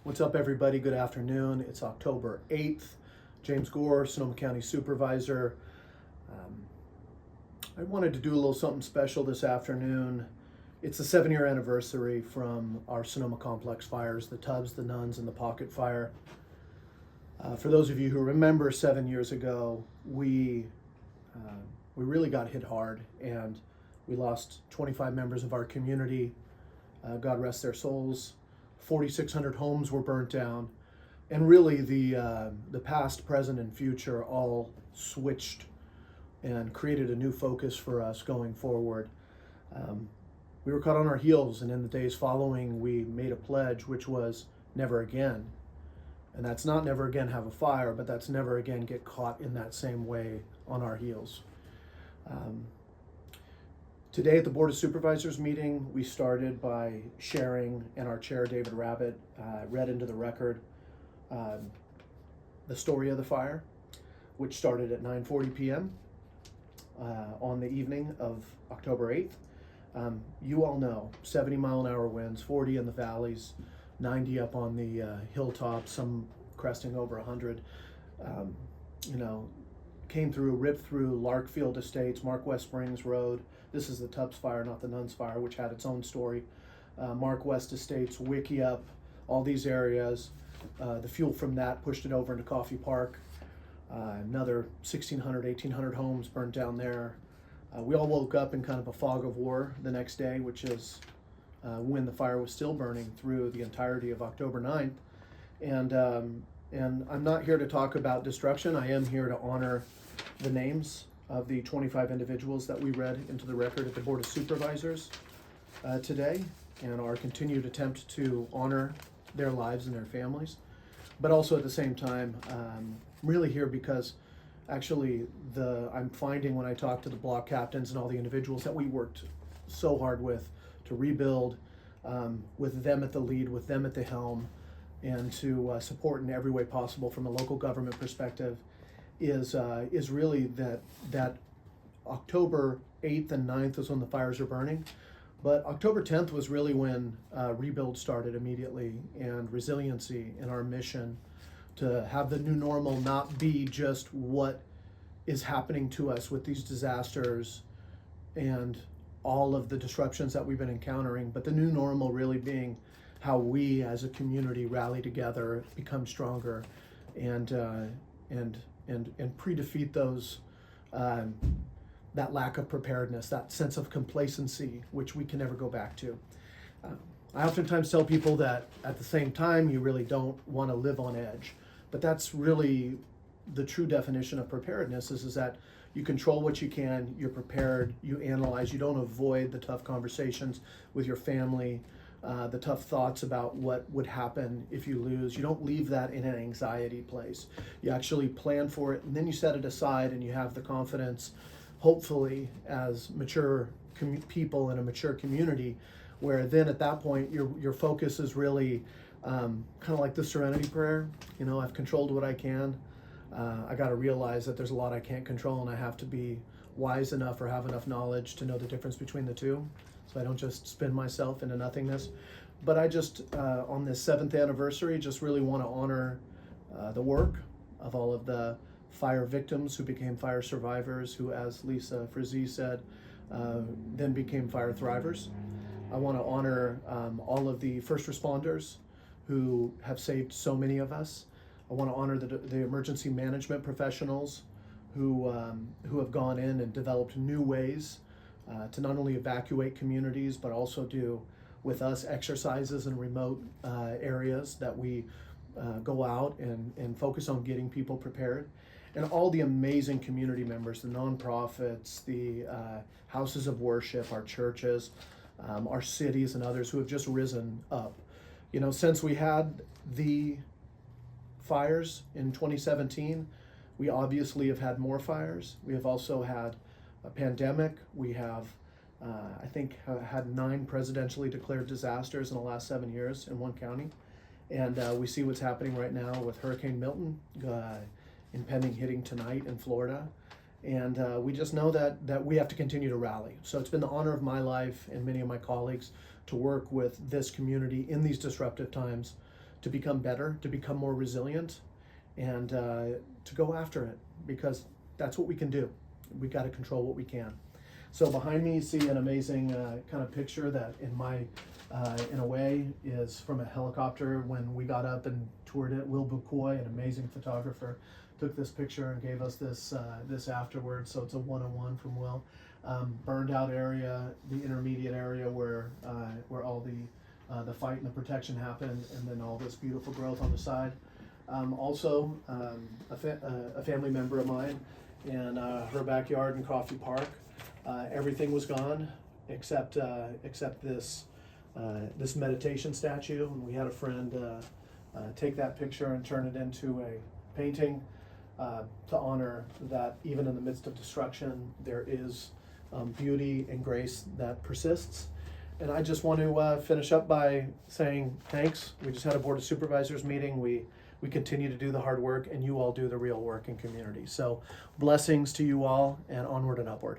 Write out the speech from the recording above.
What's up, everybody? Good afternoon. It's October 8th. James Gore, Sonoma County Supervisor. I wanted to do a little something special this afternoon. It's the 7-year anniversary from our Sonoma Complex fires, the Tubbs, the Nuns, and the Pocket Fire. For those of you who remember, 7 years ago, we really got hit hard, and we lost 25 members of our community. God rest their souls. 4,600 homes were burnt down, and really the past, present, and future all switched and created a new focus for us going forward. We were caught on our heels, and in the days following, we made a pledge, which was never again. And that's not never again have a fire, but that's never again get caught in that same way on our heels. Today at the Board of Supervisors meeting, we started by sharing, and our chair, David Rabbit, read into the record the story of the fire, which started at 9:40 p.m. On the evening of October 8th. You all know 70-mile-an-hour winds, 40 in the valleys, 90 up on the hilltops, some cresting over 100. Came through, ripped through Larkfield Estates, Mark West Springs Road. This is the Tubbs Fire, not the Nuns Fire, which had its own story. Mark West Estates, Wickiup, all these areas. The fuel from that pushed it over into Coffee Park. Another 1,600, 1,800 homes burned down there. We all woke up in kind of a fog of war the next day, which is when the fire was still burning through the entirety of October 9th. And I'm not here to talk about destruction. I am here to honor the names of the 25 individuals that we read into the record at the Board of Supervisors today, and our continued attempt to honor their lives and their families. But also at the same time, really here because actually I'm finding when I talk to the block captains and all the individuals that we worked so hard with to rebuild, with them at the lead, with them at the helm, and to support in every way possible from a local government perspective, is really that October 8th and 9th is when the fires are burning. But October 10th was really when rebuild started immediately, and resiliency in our mission to have the new normal not be just what is happening to us with these disasters and all of the disruptions that we've been encountering, but the new normal really being how we as a community rally together, become stronger, and pre-defeat those that lack of preparedness, that sense of complacency, which we can never go back to. I oftentimes tell people that at the same time, you really don't want to live on edge, but that's really the true definition of preparedness is that you control what you can, you're prepared, you analyze, you don't avoid the tough conversations with your family, the tough thoughts about what would happen if you lose. You don't leave that in an anxiety place. You actually plan for it, and then you set it aside, and you have the confidence, hopefully, as mature people in a mature community, where then at that point your focus is really kind of like the serenity prayer. I've controlled what I can. I got to realize that there's a lot I can't control, and I have to be wise enough or have enough knowledge to know the difference between the two, so I don't just spin myself into nothingness. But I just, on this 7th anniversary, just really want to honor the work of all of the fire victims who became fire survivors, who, as Lisa Frizzy said, then became fire thrivers. I want to honor all of the first responders who have saved so many of us. I want to honor the emergency management professionals who have gone in and developed new ways to not only evacuate communities, but also do with us exercises in remote areas that we go out and focus on getting people prepared. And all the amazing community members, the nonprofits, the houses of worship, our churches, our cities, and others who have just risen up. Since we had the fires in 2017, we obviously have had more fires. We have also had a pandemic. We have, I think, had 9 presidentially declared disasters in the last 7 years in one county. And we see what's happening right now with Hurricane Milton, impending hitting tonight in Florida. And we just know that we have to continue to rally. So it's been the honor of my life and many of my colleagues to work with this community in these disruptive times to become better, to become more resilient, and to go after it, because that's what we can do. We got to control what we can. So behind me you see an amazing kind of picture that in a way is from a helicopter when we got up and toured it. Will Bucoy, an amazing photographer, took this picture and gave us this afterwards. So it's a one-on-one from Will. Burned out area, the intermediate area where all the fight and the protection happened, and then all this beautiful growth on the side. Also, a family member of mine in her backyard in Coffey Park. Everything was gone except this meditation statue, and we had a friend take that picture and turn it into a painting to honor that even in the midst of destruction there is beauty and grace that persists. And I just want to finish up by saying thanks. We just had a Board of Supervisors meeting. We continue to do the hard work, and you all do the real work in community. So blessings to you all, and onward and upward.